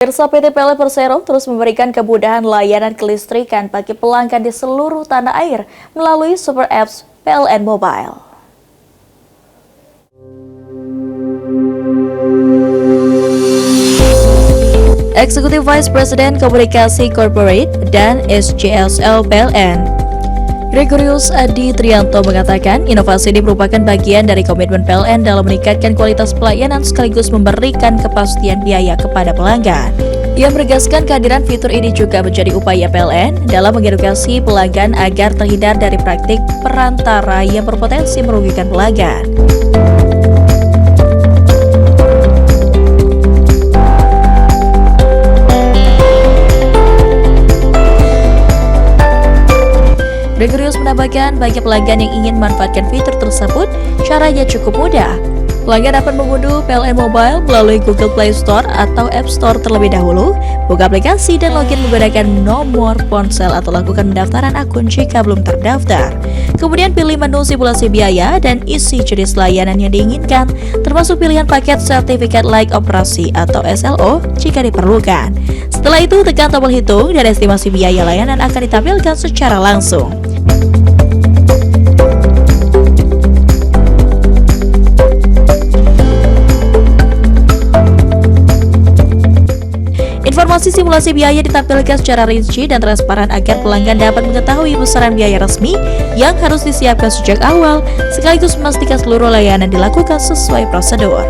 Pemirsa, PT PLN Persero terus memberikan kemudahan layanan kelistrikan bagi pelanggan di seluruh tanah air melalui super apps PLN Mobile. Executive Vice President Komunikasi Corporate dan SJSL PLN, Gregorius Adi Trianto mengatakan inovasi ini merupakan bagian dari komitmen PLN dalam meningkatkan kualitas pelayanan sekaligus memberikan kepastian biaya kepada pelanggan. Ia menegaskan kehadiran fitur ini juga menjadi upaya PLN dalam mengedukasi pelanggan agar terhindar dari praktik perantara yang berpotensi merugikan pelanggan. Gregorius menambahkan bagi pelanggan yang ingin memanfaatkan fitur tersebut, caranya cukup mudah. Pelanggan dapat mengunduh PLN Mobile melalui Google Play Store atau App Store terlebih dahulu, buka aplikasi dan login menggunakan nomor ponsel atau lakukan pendaftaran akun jika belum terdaftar. Kemudian pilih menu simulasi biaya dan isi jenis layanan yang diinginkan, termasuk pilihan paket sertifikat layak operasi atau SLO jika diperlukan. Setelah itu tekan tombol hitung dan estimasi biaya layanan akan ditampilkan secara langsung. Informasi simulasi biaya ditampilkan secara rinci dan transparan agar pelanggan dapat mengetahui besaran biaya resmi yang harus disiapkan sejak awal, sekaligus memastikan seluruh layanan dilakukan sesuai prosedur.